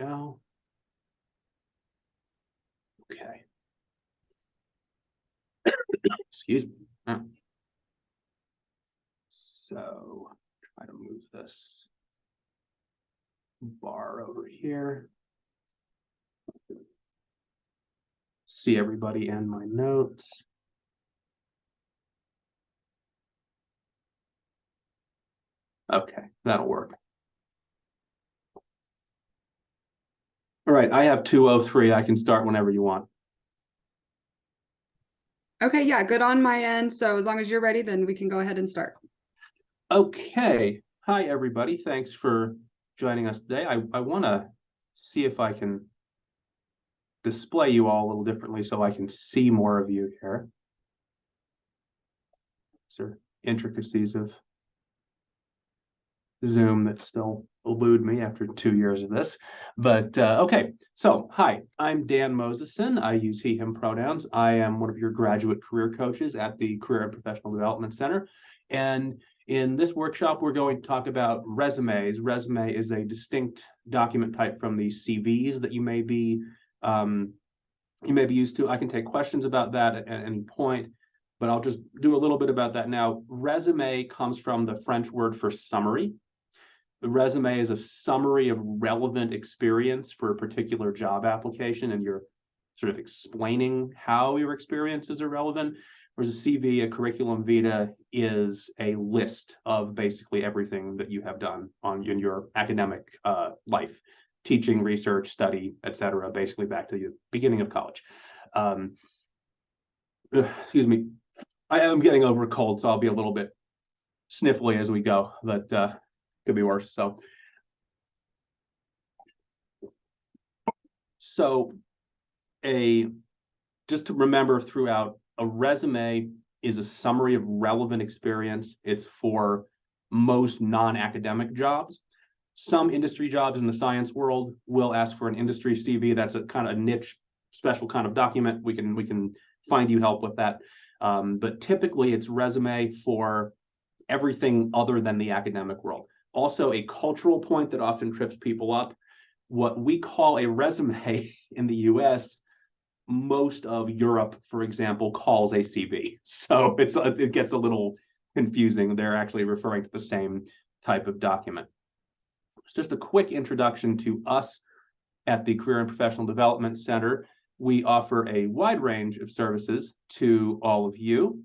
go. Okay. Excuse me. So try to move this bar over here. See everybody and my notes. Okay, that'll work. All right, I have 2:03. I can start whenever you want. Okay, yeah, good on my end. So as long as you're ready, then we can go ahead and start. Okay. Hi, everybody. Thanks for joining us today. I want to see if I can display you all a little differently so I can see more of you here. These are intricacies of Zoom that still elude me after 2 years of this. But okay, so hi, I'm Dan Moseson. I use he, him pronouns. I am one of your graduate career coaches at the Career and Professional Development Center. And in this workshop, we're going to talk about resumes. Resume is a distinct document type from the CVs that you may be used to. I can take questions about that at any point, but I'll just do a little bit about that now. Resume comes from the French word for summary. The resume is a summary of relevant experience for a particular job application, and you're sort of explaining how your experiences are relevant. Whereas a CV, a curriculum vitae, is a list of basically everything that you have done in your academic life, teaching, research, study, etc., basically back to the beginning of college. Excuse me. I am getting over a cold, so I'll be a little bit sniffly as we go, but could be worse. So just to remember throughout, a resume is a summary of relevant experience. It's for most non-academic jobs. Some industry jobs in the science world will ask for an industry CV. That's a kind of niche, special kind of document. We can find you help with that. But typically it's resume for everything other than the academic world. Also, a cultural point that often trips people up, what we call a resume in the US, most of Europe, for example, calls a CV. So it gets a little confusing. They're actually referring to the same type of document. Just a quick introduction to us at the Career and Professional Development Center. We offer a wide range of services to all of you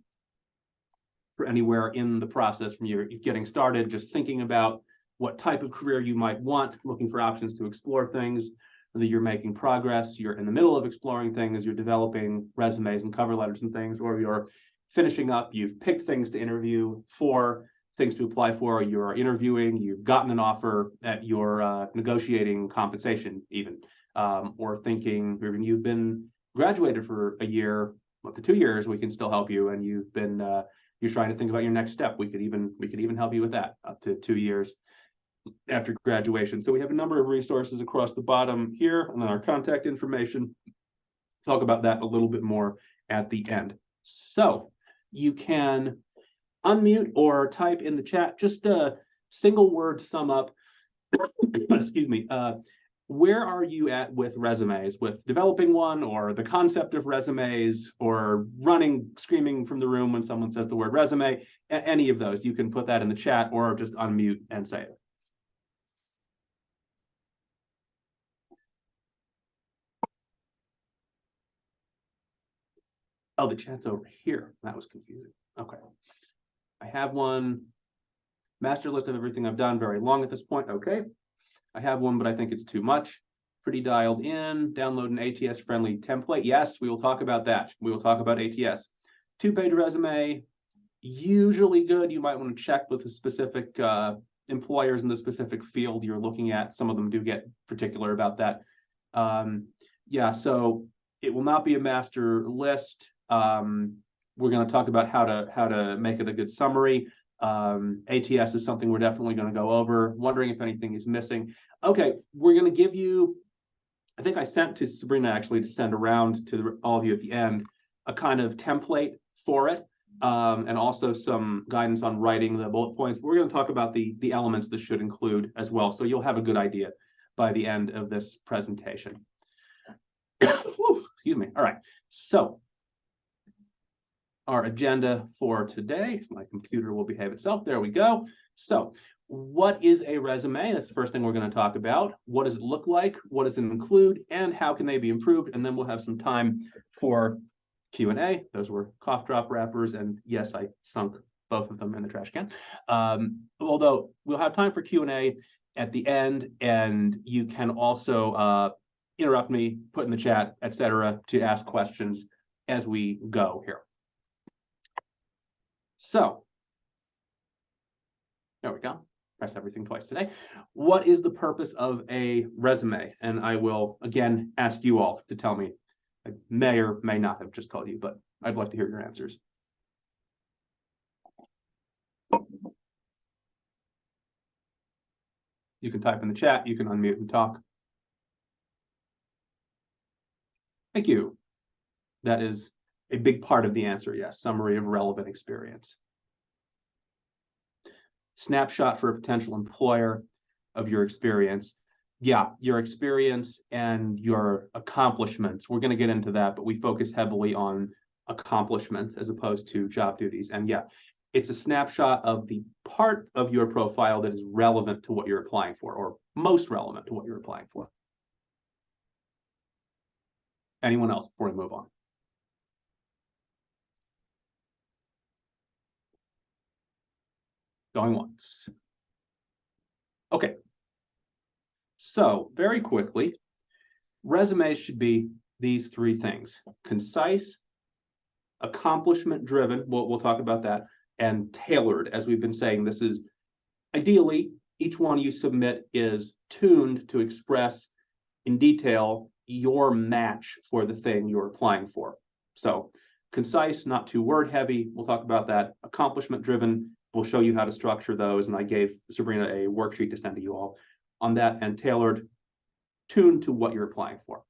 for anywhere in the process from your getting started, just thinking about what type of career you might want, looking for options to explore things, whether you're making progress, you're in the middle of exploring things, you're developing resumes and cover letters and things, or you're finishing up, you've picked things to interview for, things to apply for, you're interviewing, you've gotten an offer, at your negotiating compensation even, or thinking you've been graduated for a year, up to 2 years, we can still help you, and you've been you're trying to think about your next step. We could even help you with that up to 2 years after graduation. So we have a number of resources across the bottom here, and then our contact information. Talk about that a little bit more at the end. So you can unmute or type in the chat, just a single word sum up. Excuse me. Where are you at with resumes, with developing one, or the concept of resumes, or running, screaming from the room when someone says the word resume? Any of those, you can put that in the chat or just unmute and say it. Oh, the chat's over here. That was confusing. Okay. I have one. Master list of everything I've done, very long at this point. Okay. I have one, but I think it's too much. Pretty dialed in. Download an ATS-friendly template. Yes, we will talk about that. We will talk about ATS. 2-page resume, usually good. You might want to check with the specific employers in the specific field you're looking at. Some of them do get particular about that. Yeah, so it will not be a master list. We're going to talk about how to make it a good summary. ATS is something we're definitely going to go over. Wondering if anything is missing. Okay, we're going to give you, I think I sent to Sabrina actually to send around to all of you at the end, a kind of template for it, and also some guidance on writing the bullet points. We're going to talk about the elements this should include as well, so you'll have a good idea. by the end of this presentation. Whew, excuse me. All right. So our agenda for today, if my computer will behave itself, there we go. So what is a resume? That's the first thing we're going to talk about. What does it look like? What does it include? And how can they be improved? And then we'll have some time for Q&A. Those were cough drop wrappers. And yes, I sunk both of them in the trash can. Although we'll have time for Q&A at the end, and you can also interrupt me, put in the chat, etc., to ask questions as we go here. So there we go. Press everything twice today. What is the purpose of a resume? And I will again ask you all to tell me. I may or may not have just told you, but I'd like to hear your answers. You can type in the chat, you can unmute and talk. Thank you. That is a big part of the answer, yes. Summary of relevant experience. Snapshot for a potential employer of your experience. Yeah, your experience and your accomplishments. We're going to get into that, but we focus heavily on accomplishments as opposed to job duties. And yeah, it's a snapshot of the part of your profile that is relevant to what you're applying for, or most relevant to what you're applying for. Anyone else before we move on? Going once. Okay. So very quickly, resumes should be these three things: concise, accomplishment driven, we'll talk about that, and tailored. As we've been saying, this is ideally each one you submit is tuned to express in detail your match for the thing you're applying for. So concise, not too word heavy, we'll talk about that. Accomplishment driven, we'll show you how to structure those, and I gave Sabrina a worksheet to send to you all on that. And tailored, tuned to what you're applying for.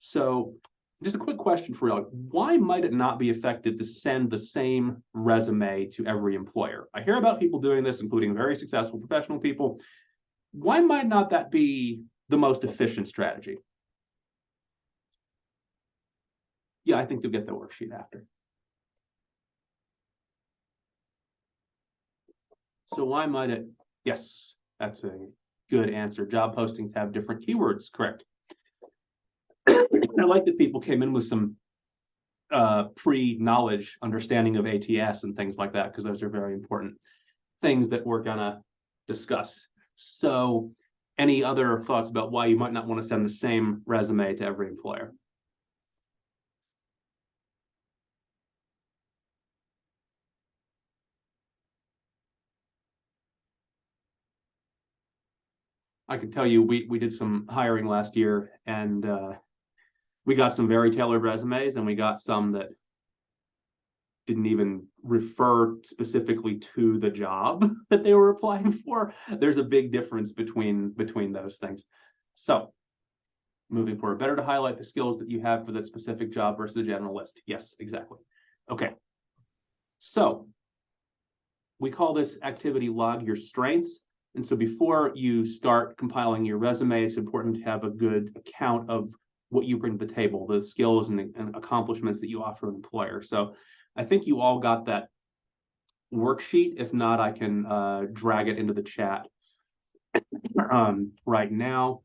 So just a quick question for you. Why might it not be effective to send the same resume to every employer? I hear about people doing this, including very successful professional people. Why might not that be the most efficient strategy? Yeah, I think you'll get the worksheet after. So why might it? Yes, that's a good answer. Job postings have different keywords, correct? I like that people came in with some pre-knowledge understanding of ATS and things like that, because those are very important things that we're gonna discuss. So any other thoughts about why you might not want to send the same resume to every employer? I can tell you, we did some hiring last year, and we got some very tailored resumes, and we got some that didn't even refer specifically to the job that they were applying for. There's a big difference between those things. So moving forward, better to highlight the skills that you have for that specific job versus the general list. Yes, exactly. Okay. So we call this activity log your strengths. And so before you start compiling your resume, it's important to have a good account of what you bring to the table, the skills and accomplishments that you offer an employer. So I think you all got that worksheet. If not, I can drag it into the chat right now.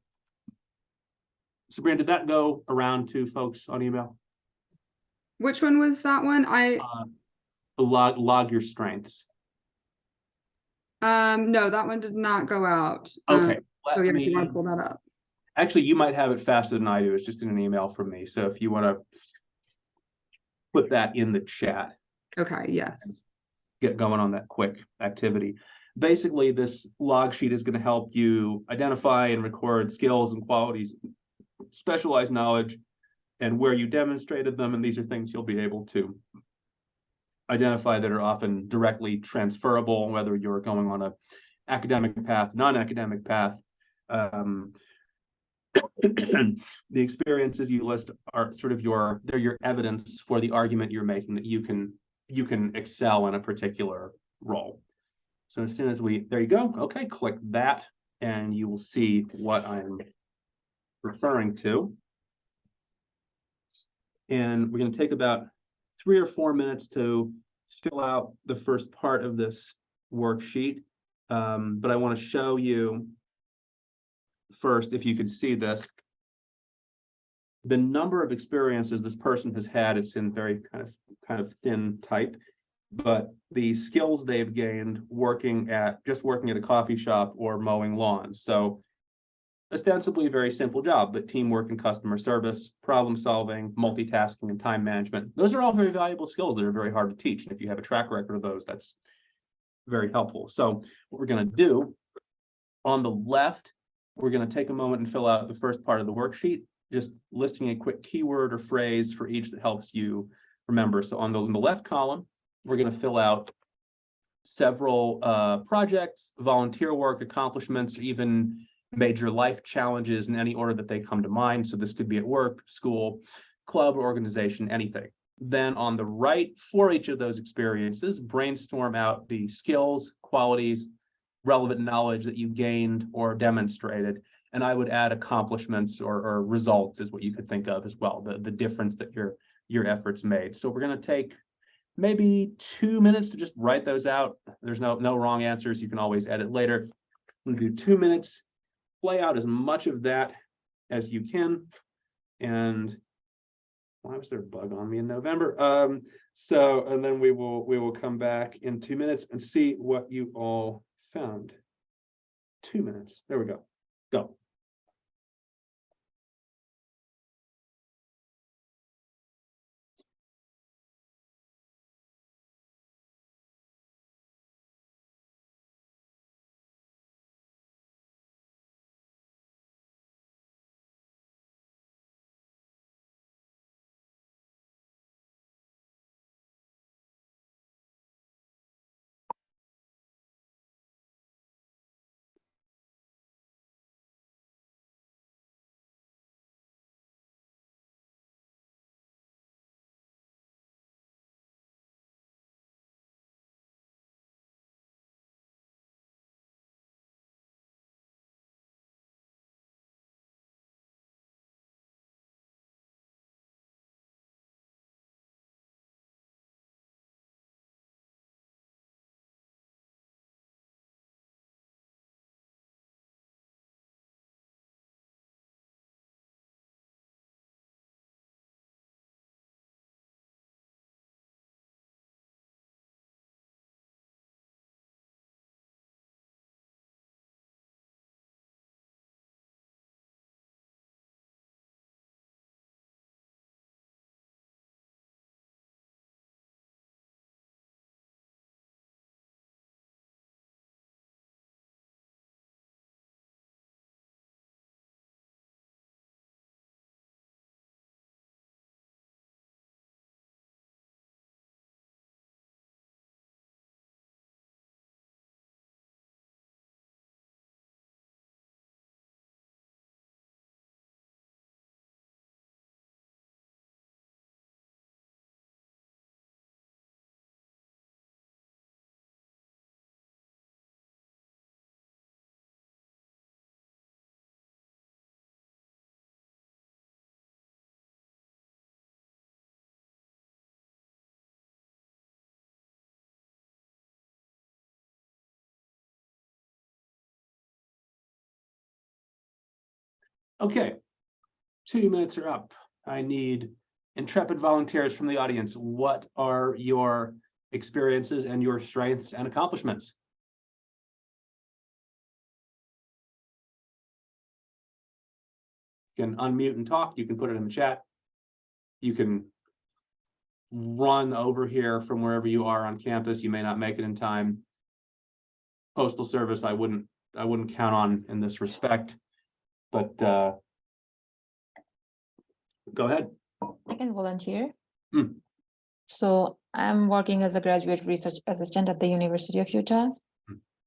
Sabrina, did that go around to folks on email? Which one was that one? Log your strengths. No, that one did not go out. Okay. So yeah, you want to pull that up. Actually, you might have it faster than I do. It's just in an email from me. So if you want to put that in the chat. Okay, yes. Get going on that quick activity. Basically, this log sheet is going to help you identify and record skills and qualities, specialized knowledge, and where you demonstrated them. And these are things you'll be able to identify that are often directly transferable, whether you're going on a academic path, non-academic path. The experiences you list are sort of they're your evidence for the argument you're making that you can excel in a particular role. So as soon as there you go. Okay, click that and you will see what I'm referring to. And we're going to take about 3 or 4 minutes to fill out the first part of this worksheet. But I want to show you first, if you could see this, the number of experiences this person has had. It's in very kind of thin type, but the skills they've gained working at a coffee shop or mowing lawns. So ostensibly a very simple job, but teamwork and customer service, problem solving, multitasking, and time management. Those are all very valuable skills that are very hard to teach. And if you have a track record of those, that's very helpful. So what we're going to do on the left, we're going to take a moment and fill out the first part of the worksheet, just listing a quick keyword or phrase for each that helps you remember. So on the left column, we're going to fill out several projects, volunteer work, accomplishments, or even major life challenges in any order that they come to mind. So this could be at work, school, club, organization, anything. Then on the right, for each of those experiences, brainstorm out the skills, qualities, relevant knowledge that you gained or demonstrated. And I would add accomplishments or results is what you could think of as well, the difference that your efforts made. So we're going to take maybe 2 minutes to just write those out. There's no wrong answers. You can always edit later. I'm going to do 2 minutes, play out as much of that as you can. And why was there a bug on me in November? And then we will come back in 2 minutes and see what you all found. 2 minutes. There we go. Go. Okay, 2 minutes are up. I need intrepid volunteers from the audience. What are your experiences and your strengths and accomplishments? You can unmute and talk. You can put it in the chat. You can run over here from wherever you are on campus. You may not make it in time. Postal service, I wouldn't count on in this respect, but go ahead. I can volunteer. Hmm. So I'm working as a graduate research assistant at the University of Utah.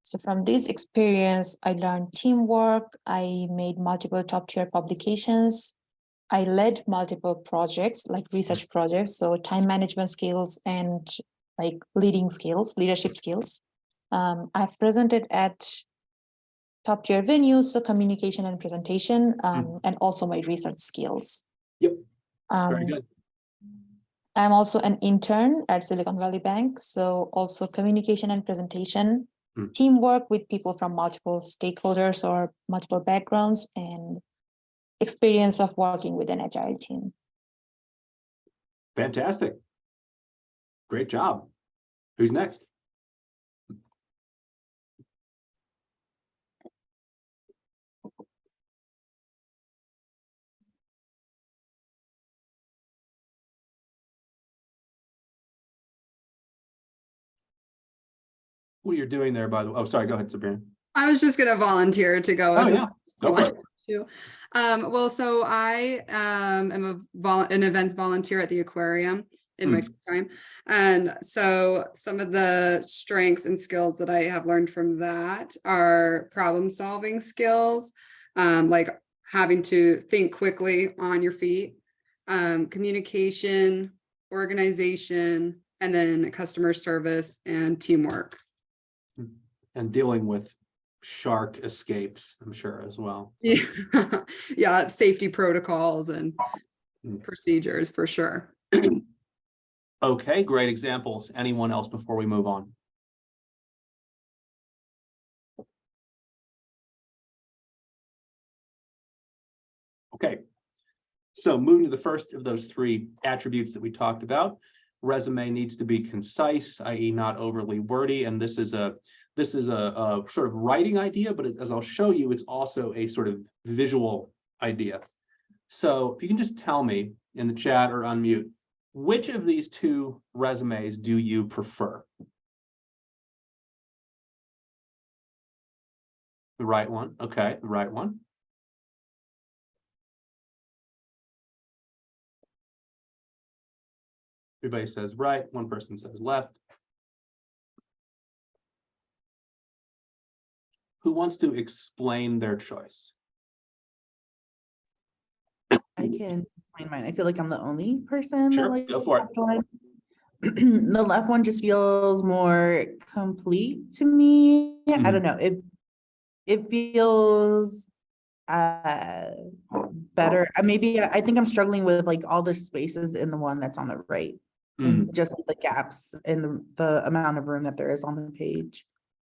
So from this experience, I learned teamwork. I made multiple top-tier publications. I led multiple projects, like research projects, so time management skills and like leadership skills. I've presented at top tier venues, so communication and presentation, and also my research skills. Yep. Very Um, good. I'm also an intern at Silicon Valley Bank, so also communication and presentation, teamwork with people from multiple stakeholders or multiple backgrounds, and experience of working with an agile team. Fantastic. Great job. Who's next? What you're doing there, by the way. Oh, sorry. Go ahead, Sabrina. I was just gonna volunteer to go. Oh, yeah. Go for it. Well, so I am an events volunteer at the aquarium in my free time. And so some of the strengths and skills that I have learned from that are problem solving skills, like having to think quickly on your feet, communication, organization, and then customer service and teamwork. And dealing with shark escapes, I'm sure, as well. Yeah, yeah, safety protocols and procedures for sure. Okay, great examples. Anyone else before we move on? Okay, so moving to the first of those three attributes that we talked about, resume needs to be concise, i.e. not overly wordy, and this is a sort of writing idea, but as I'll show you, it's also a sort of visual idea. So if you can just tell me in the chat or unmute, which of these two resumes do you prefer? The right one. Okay, the right one. Everybody says right, one person says left. Who wants to explain their choice? I can explain mine. I feel like I'm the only person Sure, that likes go for it. the left one. The left one just feels more complete to me. I don't know. It feels better. Maybe I think I'm struggling with like all the spaces in the one that's on the right, and just the gaps in the amount of room that there is on the page.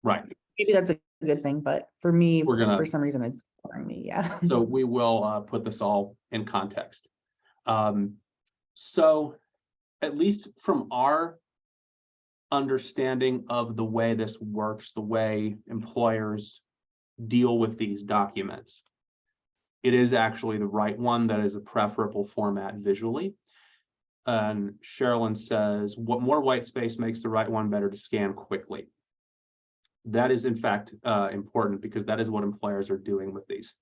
Right. Maybe that's a good thing, but for me, We're gonna, for some reason, it's bothering me. Yeah. so we will put this all in context. So at least from our understanding of the way this works, the way employers deal with these documents, it is actually the right one that is a preferable format visually. And Sherilyn says, what more white space makes the right one better to scan quickly? That is in fact important, because that is what employers are doing with these,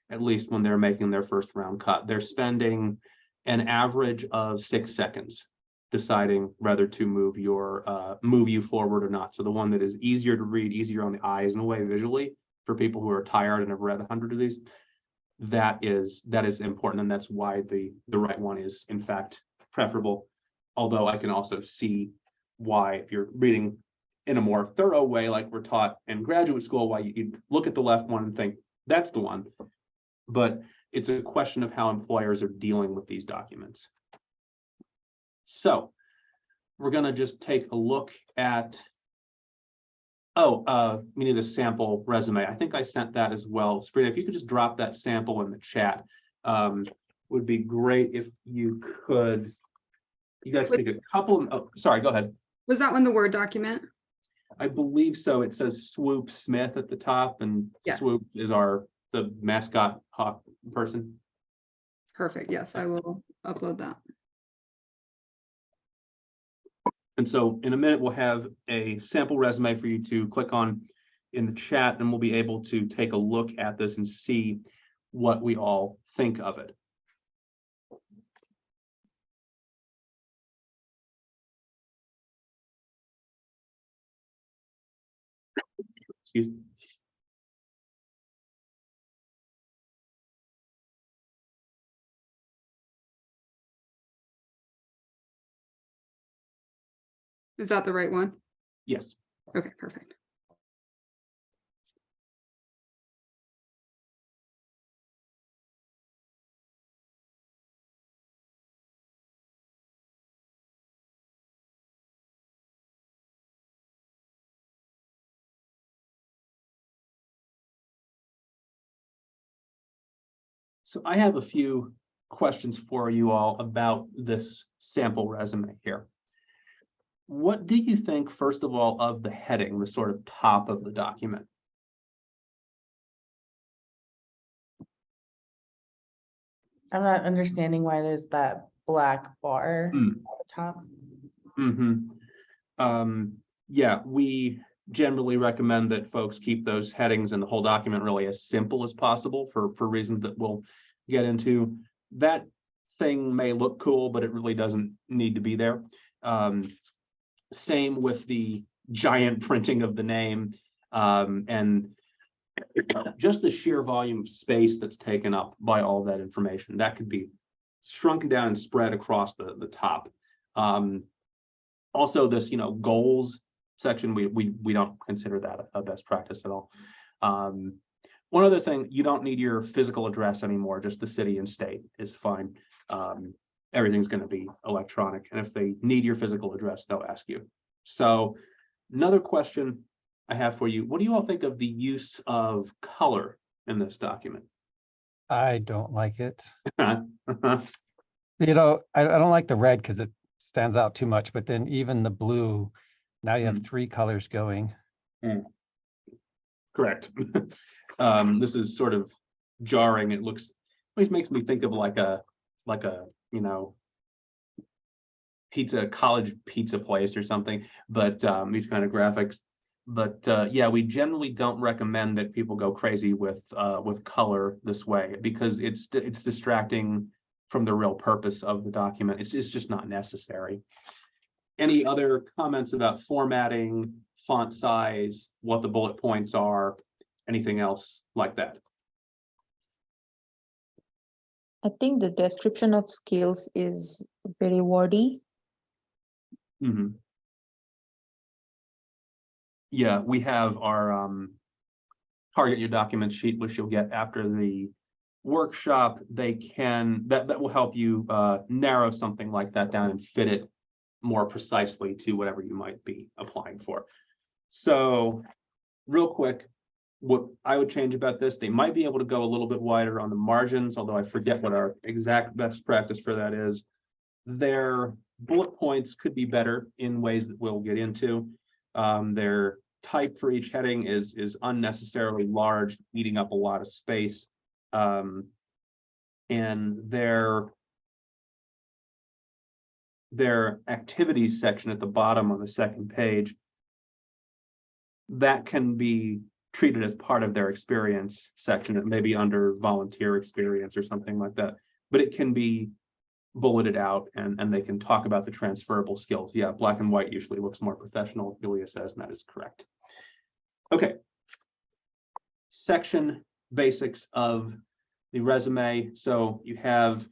at least when they're making their first round cut. They're spending an average of 6 seconds deciding whether to move you forward or not. So the one that is easier to read, easier on the eyes in a way visually, for people who are tired and have read 100 of these, that is important, and that's why the right one is in fact preferable. Although I can also see why, if you're reading in a more thorough way, like we're taught in graduate school, why you'd look at the left one and think that's the one. But it's a question of how employers are dealing with these documents. So we're going to just take a look at, we need a sample resume. I think I sent that as well. Sabrina, if you could just drop that sample in the chat, would be great if you could. You guys take a couple. Oh, sorry, go ahead. Was that one the Word document? I believe so. It says Swoop Smith at the top, and Yeah. Swoop is the mascot hawk person. Perfect. Yes, I will upload that. And so in a minute, we'll have a sample resume for you to click on in the chat, and we'll be able to take a look at this and see what we all think of it. Excuse me. Is that the right one? Yes. Okay, perfect. So I have a few questions for you all about this sample resume here. What do you think, first of all, of the heading, the sort of top of the document? I'm not understanding why there's that black bar Hmm. at the top. Yeah, we generally recommend that folks keep those headings and the whole document really as simple as possible for reasons that we'll get into. That thing may look cool, but it really doesn't need to be there. Same with the giant printing of the name, and just the sheer volume of space that's taken up by all that information. That could be shrunken down and spread across the top. Also, this, goals section, we don't consider that a best practice at all. One other thing, you don't need your physical address anymore, just the city and state is fine. Everything's going to be electronic, and if they need your physical address, they'll ask you. So another question I have for you, what do you all think of the use of color in this document? I don't like it. Mhm. I don't like the red because it stands out too much, but then even the blue, now you have 3 colors going. Correct. This is sort of jarring. It always makes me think of like a college pizza place or something, but these kind of graphics. But yeah, we generally don't recommend that people go crazy with color this way, because it's distracting from the real purpose of the document. It's just not necessary. Any other comments about formatting, font size, what the bullet points are, anything else like that? I think the description of skills is very wordy. Mm-hmm. Yeah, we have our target your document sheet, which you'll get after the workshop. That will help you narrow something like that down and fit it more precisely to whatever you might be applying for. So real quick, what I would change about this, they might be able to go a little bit wider on the margins, although I forget what our exact best practice for that is. Their bullet points could be better in ways that we'll get into. Their type for each heading is unnecessarily large, eating up a lot of space. And their activities section at the bottom on the second page, that can be treated as part of their experience section. It may be under volunteer experience or something like that, but it can be bulleted out, and they can talk about the transferable skills. Yeah, black and white usually looks more professional, Julia says, and that is correct. Okay. Section basics of the resume. So you have,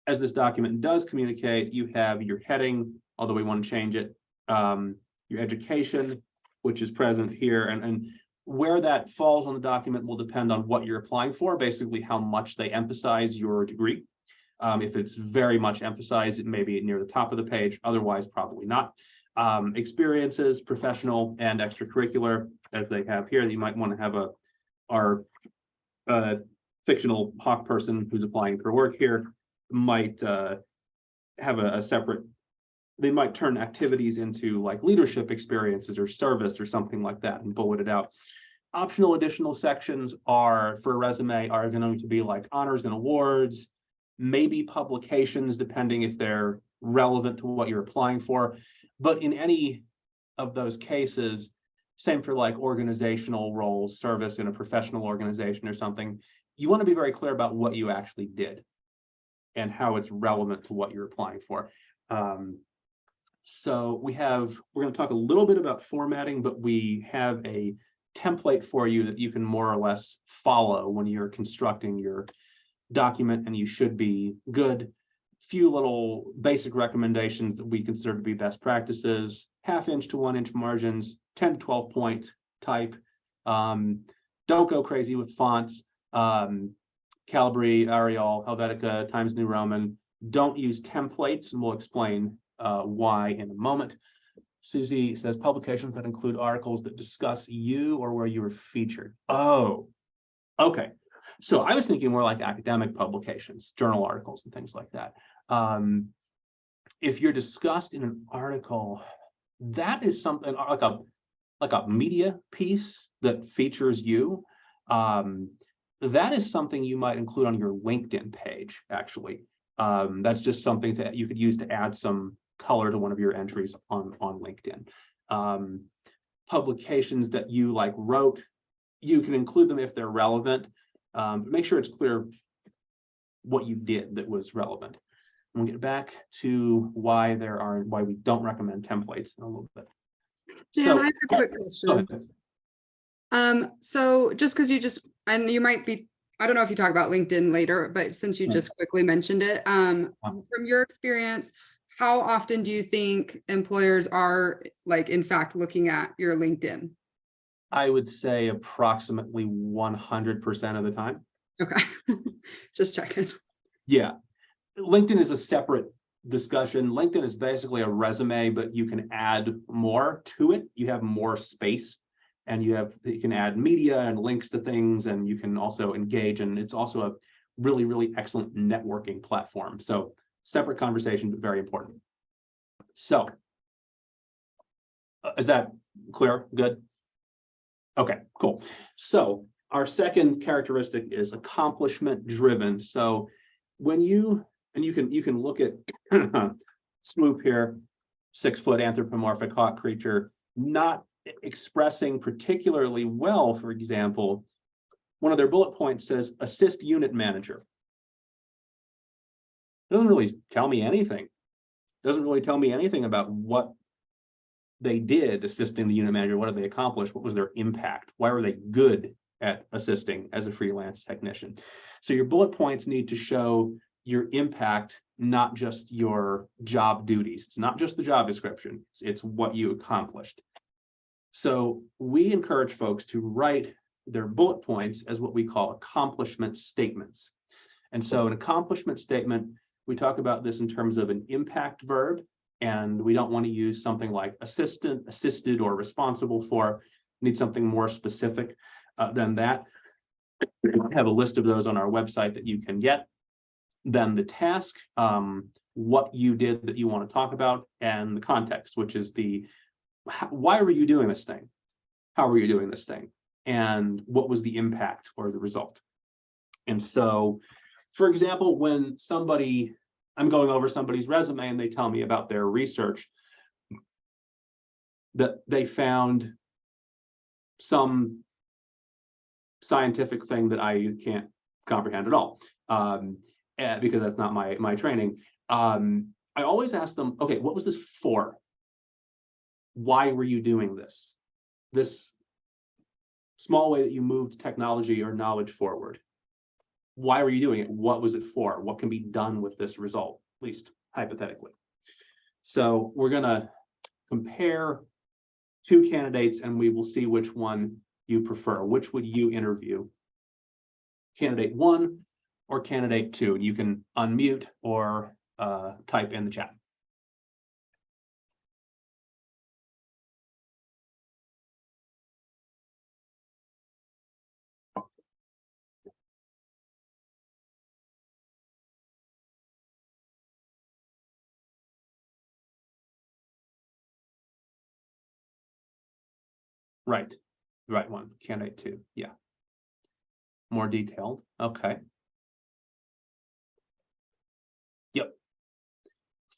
as this document does communicate, you have your heading, although we want to change it, your education, which is present here, and where that falls on the document will depend on what you're applying for, basically how much they emphasize your degree. If it's very much emphasized, it may be near the top of the page, otherwise probably not. Experiences, professional and extracurricular, as they have here, you might want to have our fictional hawk person who's applying for work here might have a separate, they might turn activities into like leadership experiences or service or something like that and bullet it out. Optional additional sections are for a resume are going to be like honors and awards, maybe publications, depending if they're relevant to what you're applying for. But in any of those cases, same for like organizational roles, service in a professional organization or something, you want to be very clear about what you actually did and how it's relevant to what you're applying for. So we're going to talk a little bit about formatting, but we have a template for you that you can more or less follow when you're constructing your document, and you should be good. Few little basic recommendations that we consider to be best practices: 1/2 inch to 1 inch margins, 10 to 12 point type. Don't go crazy with fonts. Calibri, Arial, Helvetica, Times New Roman. Don't use templates, and we'll explain why in a moment. Susie says publications that include articles that discuss you or where you were featured. Oh, okay. So I was thinking more like academic publications, journal articles and things like that. If you're discussed in an article, that is something like a media piece that features you. That is something you might include on your LinkedIn page, actually. That's just something you could use to add some color to one of your entries on LinkedIn. Publications that you wrote, you can include them if they're relevant. But make sure it's clear what you did that was relevant. We'll get back to why we don't recommend templates in a little bit. Dan, So, I have a quick go question. ahead. So just because and you might be, I don't know if you talk about LinkedIn later, but since you just quickly mentioned it, from your experience, how often do you think employers are in fact looking at your LinkedIn? I would say approximately 100% of the time. Okay, just checking. Yeah, LinkedIn is a separate discussion. LinkedIn is basically a resume, but you can add more to it. You have more space, and you can add media and links to things, and you can also engage. And it's also a really, really excellent networking platform. So separate conversation, but very important. So is that clear? Good. Okay, cool. So our second characteristic is accomplishment driven. So when you can look at Swoop here, 6-foot anthropomorphic hawk creature, not expressing particularly well, for example, one of their bullet points says assist unit manager. It doesn't really tell me anything. It doesn't really tell me anything about what they did assisting the unit manager. What did they accomplish? What was their impact? Why were they good at assisting as a freelance technician? So your bullet points need to show your impact, not just your job duties. It's not just the job description. It's what you accomplished. So we encourage folks to write their bullet points as what we call accomplishment statements. And so an accomplishment statement, we talk about this in terms of an impact verb, and we don't want to use something like assistant, assisted, or responsible for. We need something more specific than that. We have a list of those on our website that you can get. Then the task, what you did that you want to talk about, and the context, which is why were you doing this thing? How were you doing this thing? And what was the impact or the result? And so, for example, when I'm going over somebody's resume and they tell me about their research, that they found some scientific thing that I can't comprehend at all, because that's not my training. I always ask them, okay, what was this for? Why were you doing this? This small way that you moved technology or knowledge forward. Why were you doing it? What was it for? What can be done with this result, at least hypothetically? So we're going to compare two candidates and we will see which one you prefer. Which would you interview? Candidate 1 or candidate 2? You can unmute or type in the chat. Right, the right one, candidate 2, yeah. More detailed, okay. Yep.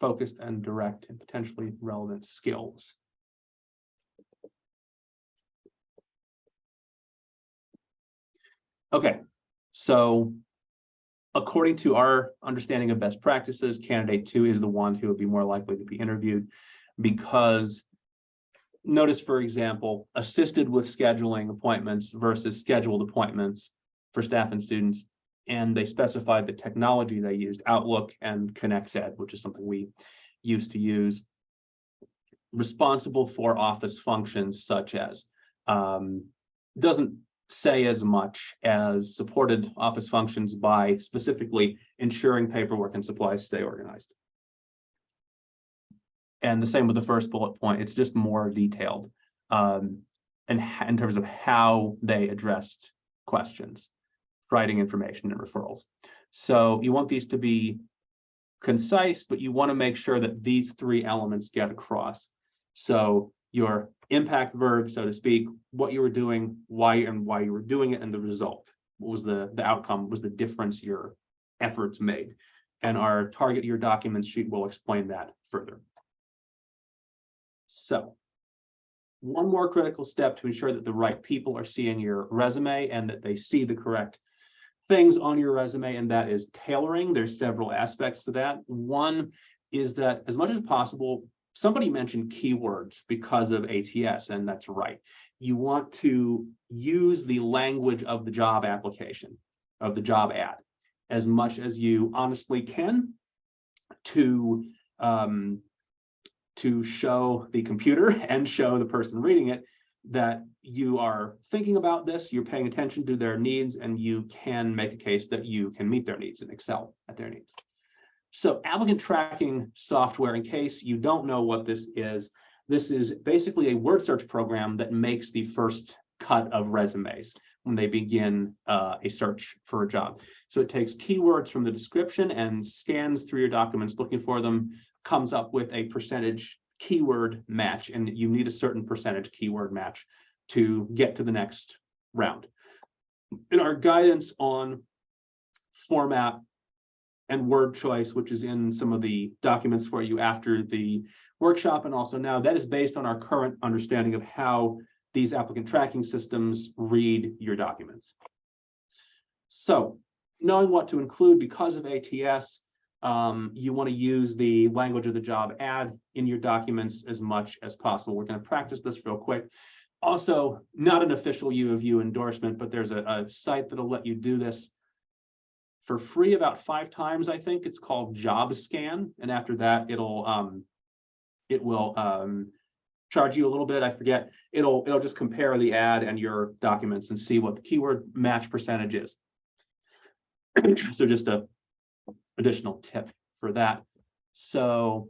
Focused and direct and potentially relevant skills. Okay, so according to our understanding of best practices, candidate 2 is the one who would be more likely to be interviewed, because notice, for example, assisted with scheduling appointments versus scheduled appointments for staff and students. And they specified the technology they used, Outlook and ConnectEd, which is something we used to use. Responsible for office functions such as, doesn't say as much as supported office functions by specifically ensuring paperwork and supplies stay organized. And the same with the first bullet point, it's just more detailed and in terms of how they addressed questions. writing information and referrals. So you want these to be concise, but you want to make sure that these three elements get across. So your impact verb, so to speak, what you were doing, why you were doing it, and the result. What was the outcome, was the difference your efforts made. And our target your documents sheet will explain that further. So one more critical step to ensure that the right people are seeing your resume and that they see the correct things on your resume, and that is tailoring. There's several aspects to that. One is that as much as possible, somebody mentioned keywords because of ATS, and that's right. You want to use the language of the job application, of the job ad, as much as you honestly can to show the computer and show the person reading it that you are thinking about this, you're paying attention to their needs, and you can make a case that you can meet their needs and excel at their needs. So applicant tracking software, in case you don't know what this is basically a word search program that makes the first cut of resumes when they begin a search for a job. So it takes keywords from the description and scans through your documents looking for them, comes up with a percentage keyword match, and you need a certain percentage keyword match to get to the next round. In our guidance on format and word choice, which is in some of the documents for you after the workshop and also now, that is based on our current understanding of how these applicant tracking systems read your documents. So knowing what to include because of ATS, you want to use the language of the job ad in your documents as much as possible. We're going to practice this real quick. Also, not an official U of U endorsement, but there's a site that'll let you do this for free about 5 times, I think. It's called Job Scan, and after that, it will charge you a little bit. I forget. It'll just compare the ad and your documents and see what the keyword match percentage is. So just a additional tip for that. So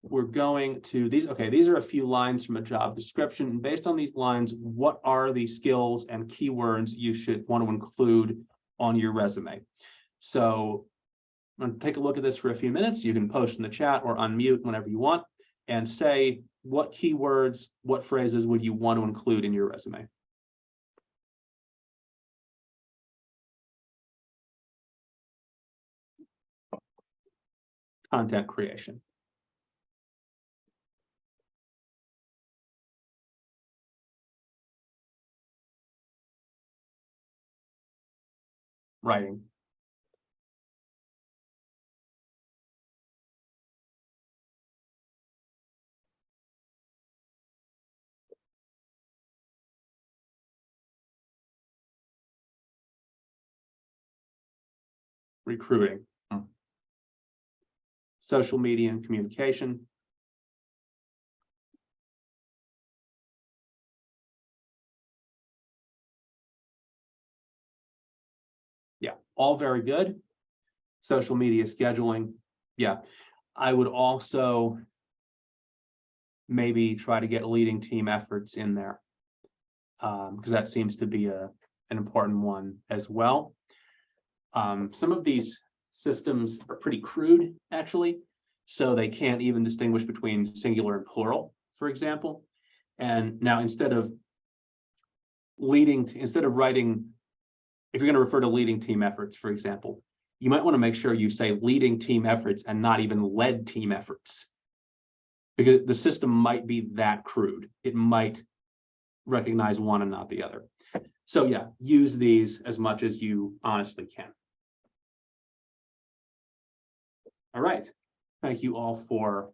we're going to these. Okay, these are a few lines from a job description. And based on these lines, what are the skills and keywords you should want to include on your resume? So I'm going to take a look at this for a few minutes. You can post in the chat or unmute whenever you want and say what keywords, what phrases would you want to include in your resume? Content creation. Writing. Recruiting. Social media and communication. Yeah, all very good. Social media scheduling. Yeah, I would also maybe try to get leading team efforts in there, because that seems to be an important one as well. Some of these systems are pretty crude, actually, so they can't even distinguish between singular and plural, for example. And now instead of writing, if you're going to refer to leading team efforts, for example, you might want to make sure you say leading team efforts and not even led team efforts, because the system might be that crude. It might recognize one and not the other. So yeah, use these as much as you honestly can. All right. Thank you all for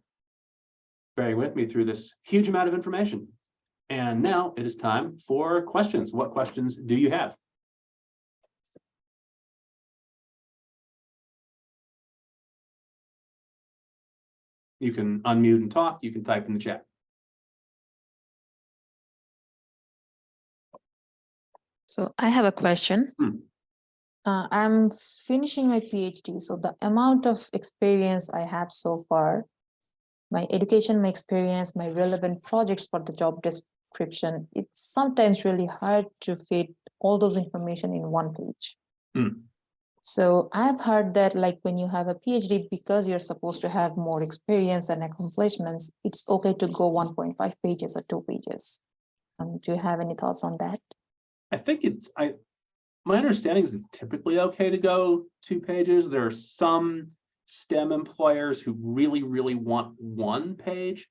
bearing with me through this huge amount of information. And now it is time for questions. What questions do you have? You can unmute and talk. You can type in the chat. So I have a question. I'm finishing my PhD, so the amount of experience I have so far, my education, my experience, my relevant projects for the job description, it's sometimes really hard to fit all those information in one page. Mm. So I've heard that like when you have a PhD, because you're supposed to have more experience and accomplishments, it's okay to go 1.5 pages or 2 pages. Do you have any thoughts on that? I think my understanding is it's typically okay to go 2 pages. There are some STEM employers who really, really want 1 page.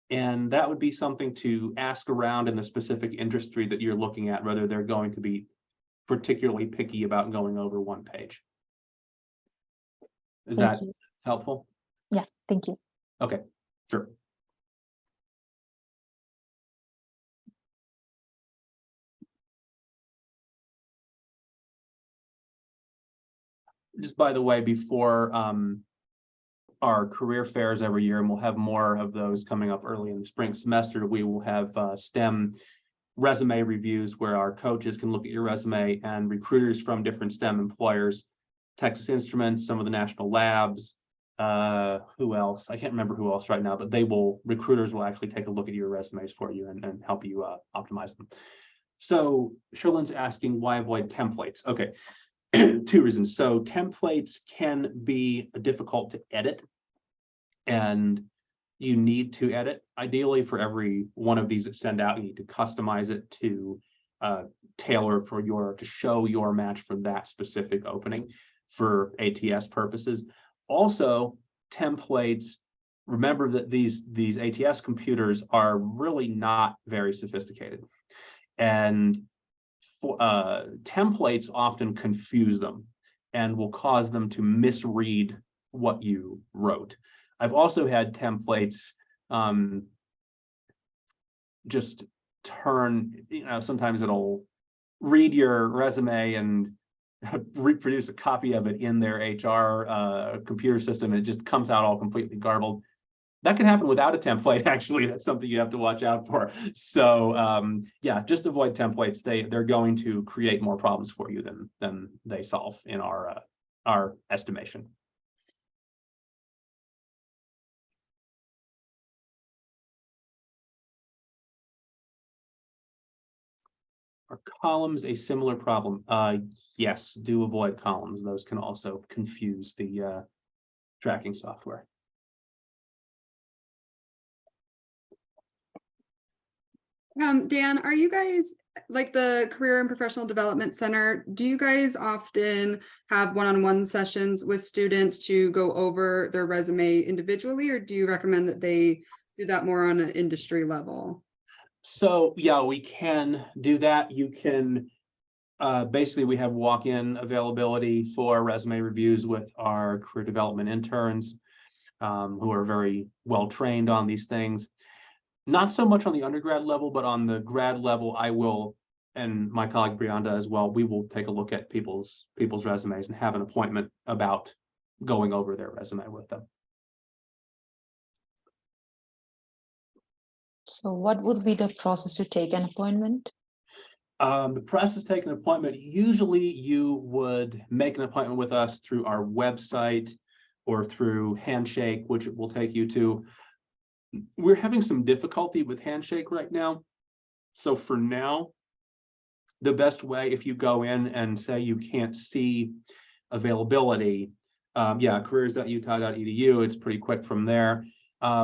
And that would be something to ask around in the specific industry that you're looking at, whether they're going to be particularly picky about going over 1 page. Is Thank that you. helpful? Yeah, thank you. Okay, sure. Just by the way, before our career fairs every year, and we'll have more of those coming up early in the spring semester, we will have STEM resume reviews where our coaches can look at your resume, and recruiters from different STEM employers, Texas Instruments, some of the national labs, who else? I can't remember who else right now, but recruiters will actually take a look at your resumes for you and help you optimize them. So Sherlin's asking, why avoid templates? Okay, 2 reasons. So templates can be difficult to edit, and you need to edit. Ideally, for every one of these that send out, you need to customize it to tailor to show your match for that specific opening for ATS purposes. Also, templates, remember that these ATS computers are really not very sophisticated, and templates often confuse them and will cause them to misread what you wrote. I've also had templates just turn, sometimes it'll read your resume and reproduce a copy of it in their HR computer system, and it just comes out all completely garbled. That can happen without a template, actually. That's something you have to watch out for. So yeah, just avoid templates. They're going to create more problems for you than they solve in our estimation. Are columns a similar problem? Yes, do avoid columns. Those can also confuse the tracking software. Dan, are you guys, like the Career and Professional Development Center, do you guys often have one-on-one sessions with students to go over their resume individually, or do you recommend that they do that more on an industry level? So yeah, we can do that. You can basically, we have walk-in availability for resume reviews with our career development interns who are very well trained on these things. Not so much on the undergrad level, but on the grad level, I will, and my colleague Brianda as well, we will take a look at people's resumes and have an appointment about going over their resume with them. So what would be the process to take an appointment? The process to take an appointment, usually you would make an appointment with us through our website or through Handshake, which it will take you to. We're having some difficulty with Handshake right now. So for now, the best way, if you go in and say you can't see availability, yeah, careers.utah.edu, it's pretty quick from there.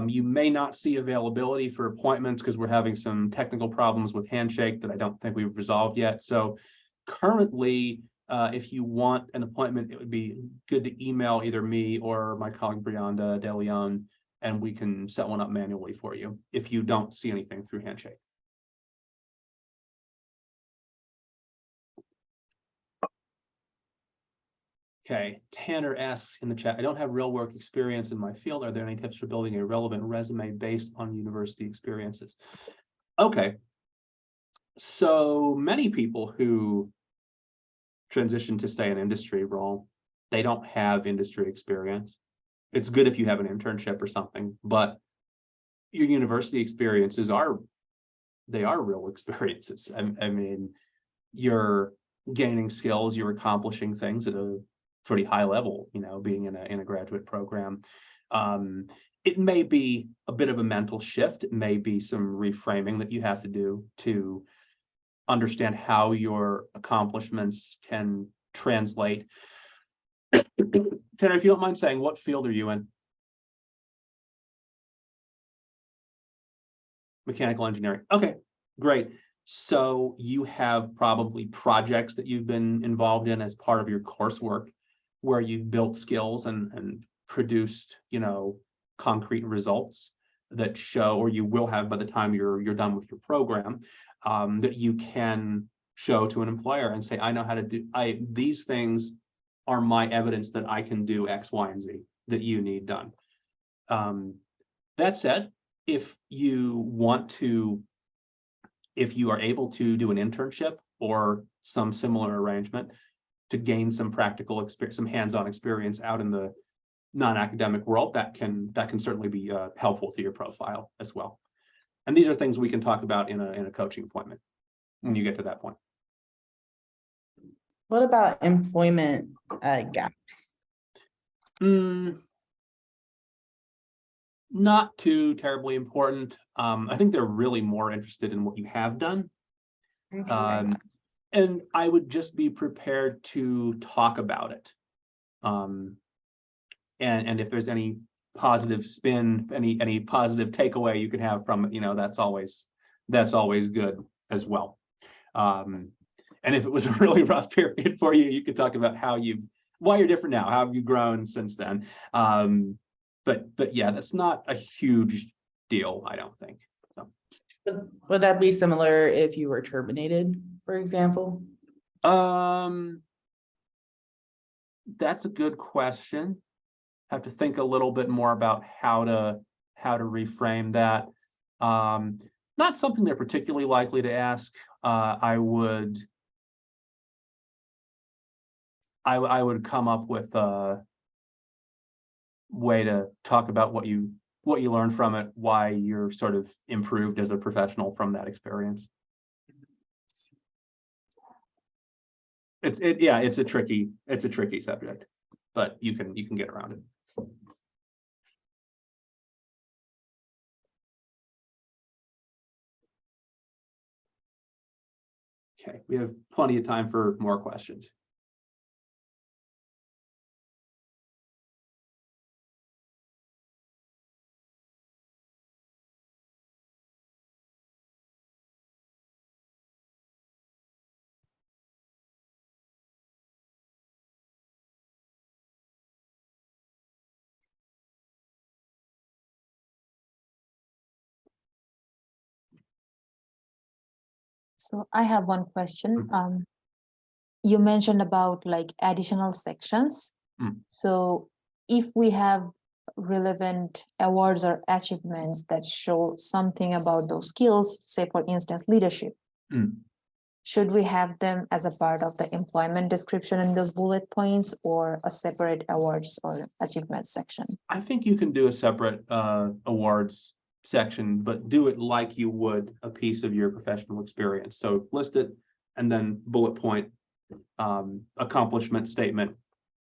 You may not see availability for appointments because we're having some technical problems with Handshake that I don't think we've resolved yet. So currently, if you want an appointment, it would be good to email either me or my colleague Brianda De Leon, and we can set one up manually for you if you don't see anything through Handshake. Okay, Tanner asks in the chat, I don't have real work experience in my field. Are there any tips for building a relevant resume based on university experiences? Okay, so many people who transition to, say, an industry role, they don't have industry experience. It's good if you have an internship or something, but your university experiences are real experiences. I mean, you're gaining skills, you're accomplishing things at a pretty high level, being in a graduate program. It may be a bit of a mental shift. It may be some reframing that you have to do to understand how your accomplishments can translate. Tanner, if you don't mind saying, what field are you in? Mechanical engineering. Okay, great. So you have probably projects that you've been involved in as part of your coursework where you've built skills and produced, you know, concrete results that show, or you will have by the time you're done with your program, that you can show to an employer and say, I know how to do, these things are my evidence that I can do X, Y, and Z that you need done. That said, if you are able to do an internship or some similar arrangement to gain some practical experience, some hands-on experience out in the non-academic world, that can certainly be helpful to your profile as well. And these are things we can talk about in a coaching appointment when you get to that point. What about employment gaps? Not too terribly important. I think they're really more interested in what you have done. Okay. And I would just be prepared to talk about it. And if there's any positive spin, any positive takeaway you can have from it, you know, that's always good as well. And if it was a really rough period for you, you could talk about why you're different now, how have you grown since then. But yeah, that's not a huge deal, I don't think. So. Would that be similar if you were terminated, for example? That's a good question. Have to think a little bit more about how to reframe that. Not something they're particularly likely to ask. I would come up with a way to talk about what you learned from it, why you're sort of improved as a professional from that experience. It's a tricky subject, but you can get around it. Okay, we have plenty of time for more questions. So I have one question. Mhm. You mentioned about like additional sections. Mm. So if we have relevant awards or achievements that show something about those skills, say for instance, leadership, should we have them as a part of the employment description in those bullet points or a separate awards or achievements section? I think you can do a separate awards section, but do it like you would a piece of your professional experience. So list it and then bullet point, accomplishment statement,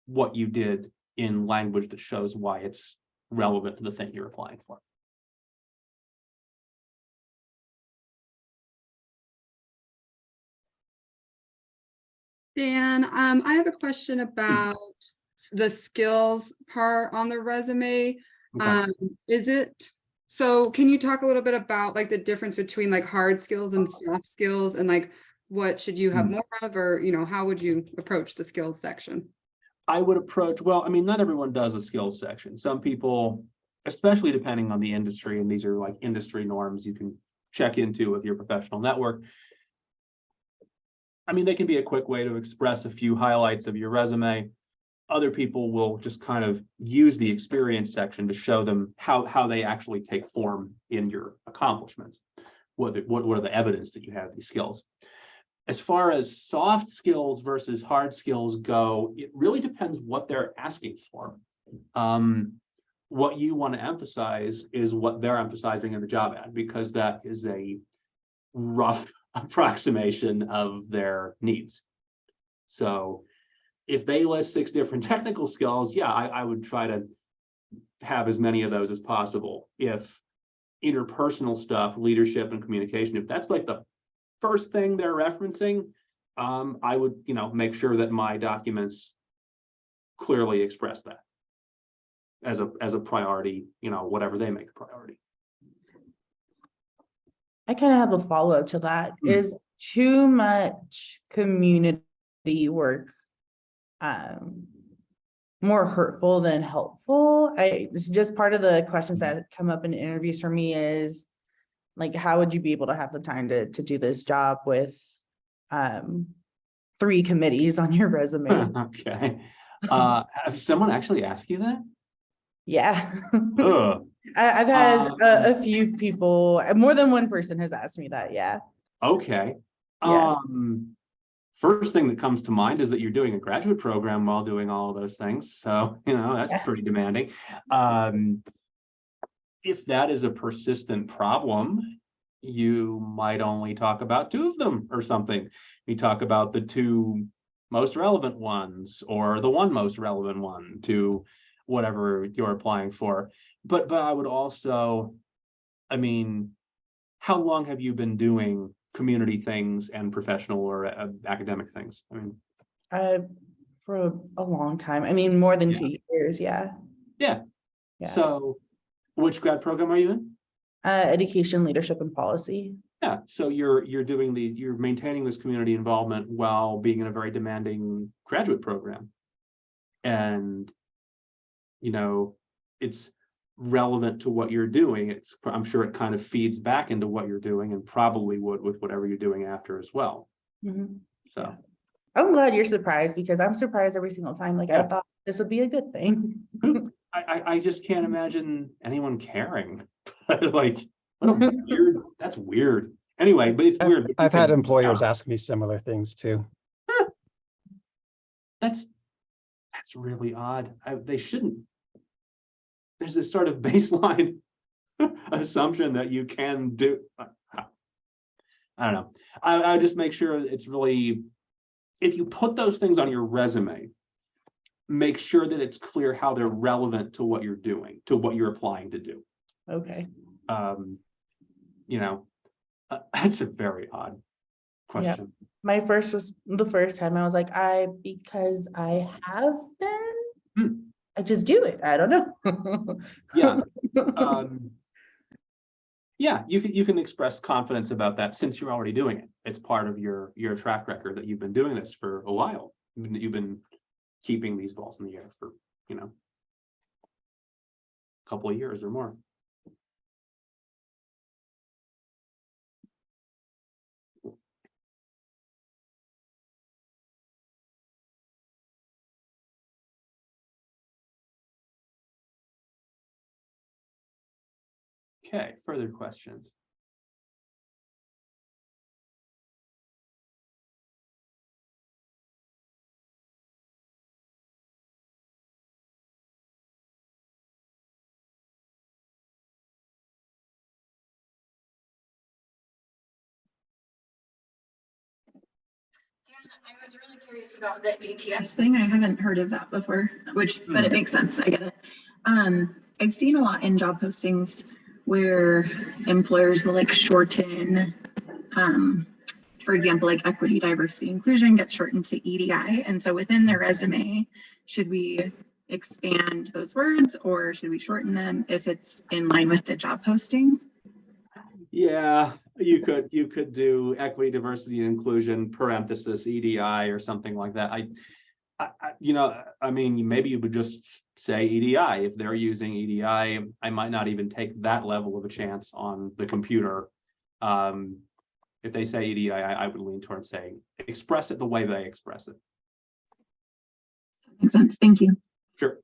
what you did in language that shows why it's relevant to the thing you're applying for. Dan, I have a question about the skills part on the resume. Okay. So can you talk a little bit about like the difference between like hard skills and soft skills, and like what should you have more of, or how would you approach the skills section? I would approach, well, I mean, not everyone does a skills section. Some people, especially depending on the industry, and these are like industry norms you can check into with your professional network. I mean, they can be a quick way to express a few highlights of your resume. Other people will just kind of use the experience section to show them how they actually take form in your accomplishments. What are the evidence that you have these skills? As far as soft skills versus hard skills go, it really depends what they're asking for. What you want to emphasize is what they're emphasizing in the job ad, because that is a rough approximation of their needs. So if they list 6 different technical skills, yeah, I would try to have as many of those as possible. If interpersonal stuff, leadership and communication, if that's like the first thing they're referencing, I would, make sure that my documents clearly express that as a priority, whatever they make a priority. I kind of have a follow-up to that. Hmm. Is too much community work more hurtful than helpful? It's just part of the questions that come up in interviews for me is like, how would you be able to have the time to do this job with 3 committees on your resume? Okay. Have someone actually asked you that? Yeah. Ugh. I've had a few people, more than one person has asked me that. Yeah. Okay. Yeah. First thing that comes to mind is that you're doing a graduate program while doing all of those things. So, that's Yeah. pretty demanding. If that is a persistent problem, you might only talk about 2 of them or something. You talk about the 2 most relevant ones or the 1 most relevant one to whatever you're applying for. But I would also, how long have you been doing community things and professional or academic things? For a long time. More than Yeah. 2 years. Yeah. Yeah. Yeah. So which grad program are you in? Education, leadership, and policy. Yeah, so you're maintaining this community involvement while being in a very demanding graduate program. And it's relevant to what you're doing. I'm sure it kind of feeds back into what you're doing and probably would with whatever you're doing after as well. Mhm. So I'm glad you're surprised because I'm surprised every single time. Like, Yeah. I thought this would be a good thing. I just can't imagine anyone caring. Like, what a weird, that's weird. Anyway, but it's weird. I've had employers ask me similar things too. That's really odd. They shouldn't. There's this sort of baseline assumption that you can do. I don't know. I just make sure it's really, if you put those things on your resume, make sure that it's clear how they're relevant to what you're doing, to what you're applying to do. Okay. That's a very odd question. My first was the first time I was like, because I have been, I just do it. I don't know. Yeah. Yeah, you can express confidence about that since you're already doing it. It's part of your track record that you've been doing this for a while. You've been keeping these balls in the air for, a couple of years or more. Okay, further questions? I was really curious about the ATS thing. I haven't heard of that before, but it makes sense. I get it. I've seen a lot in job postings where employers will like shorten, for example, like equity, diversity, inclusion gets shortened to EDI. And so within their resume, should we expand those words or should we shorten them if it's in line with the job posting? Yeah, you could do equity, diversity, and inclusion, parenthesis, EDI or something like that. Maybe you would just say EDI. If they're using EDI, I might not even take that level of a chance on the computer. If they say EDI, I would lean towards saying, express it the way they express it. Makes sense. Thank you. Sure.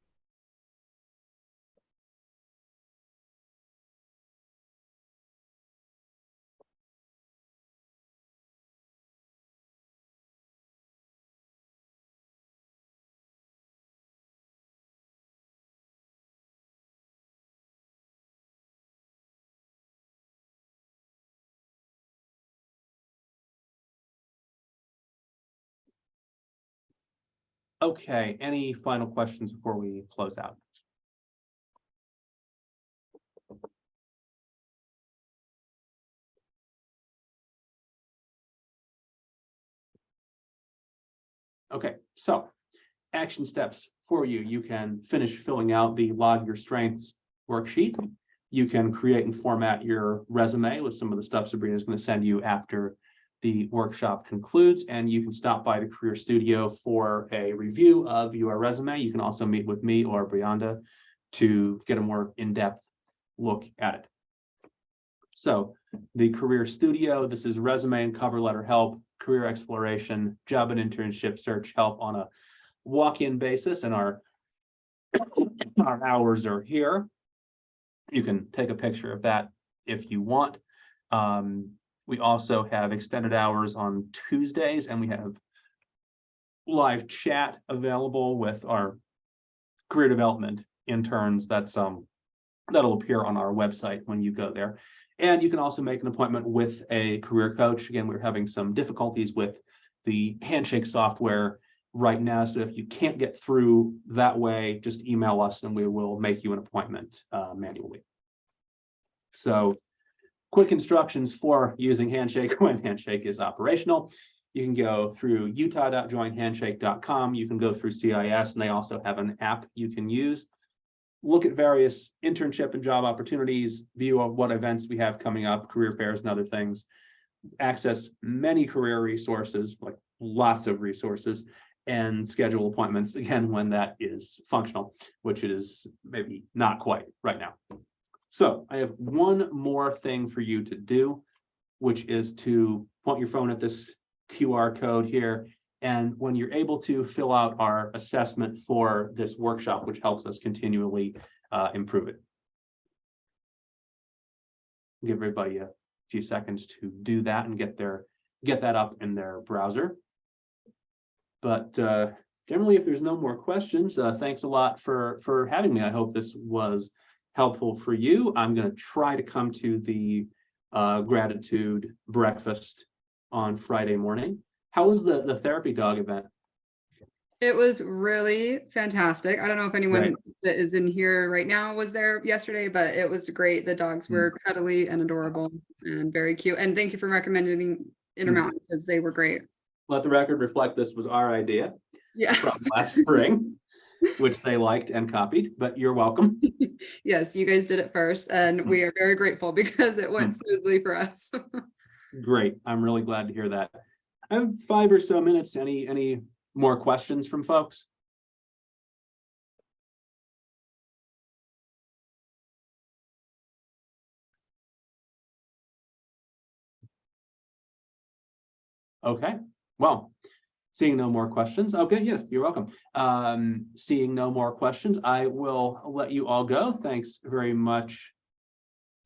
Okay, any final questions before we close out? Okay, so action steps for you. You can finish filling out the Log Your Strengths worksheet. You can create and format your resume with some of the stuff Sabrina is going to send you after the workshop concludes, and you can stop by the Career Studio for a review of your resume. You can also meet with me or Brianda to get a more in-depth look at it. So the Career Studio, this is resume and cover letter help, career exploration, job and internship search help on a walk-in basis, and our hours are here. You can take a picture of that if you want. We also have extended hours on Tuesdays, and we have live chat available with our career development interns. That'll appear on our website when you go there. And you can also make an appointment with a career coach. Again, we're having some difficulties with the handshake software right now. So if you can't get through that way, just email us and we will make you an appointment manually. So quick instructions for using Handshake when Handshake is operational. You can go through utah.joinhandshake.com. You can go through CIS, and they also have an app you can use. Look at various internship and job opportunities, view of what events we have coming up, career fairs and other things. Access many career resources, like lots of resources, and schedule appointments, again, when that is functional, which it is maybe not quite right now. So I have one more thing for you to do, which is to point your phone at this QR code here. And when you're able to fill out our assessment for this workshop, which helps us continually improve it. Give everybody a few seconds to do that and get that up in their browser. But generally, if there's no more questions, thanks a lot for having me. I hope this was helpful for you. I'm going to try to come to the GRADitude breakfast on Friday morning. How was the therapy dog event? It was really fantastic. I don't know if anyone that is in here right now was there yesterday, but it was great. The dogs were cuddly and adorable and very cute. And thank you for recommending Intermountain because they were great. Let the record reflect this was our idea from Yes. last spring, which they liked and copied, but you're welcome. Yes, you guys did it first, and we are very grateful because it went smoothly for us. Great. I'm really glad to hear that. I have 5 or so minutes. Any more questions from folks? Okay, well, seeing no more questions. Okay, yes, you're welcome. Seeing no more questions, I will let you all go. Thanks very much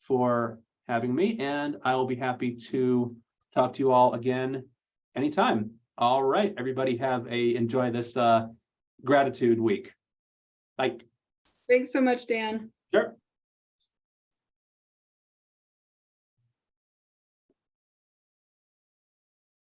for having me, and I will be happy to talk to you all again anytime. All right, everybody enjoy this GRADitude week. Bye. Thanks so much, Dan. Sure.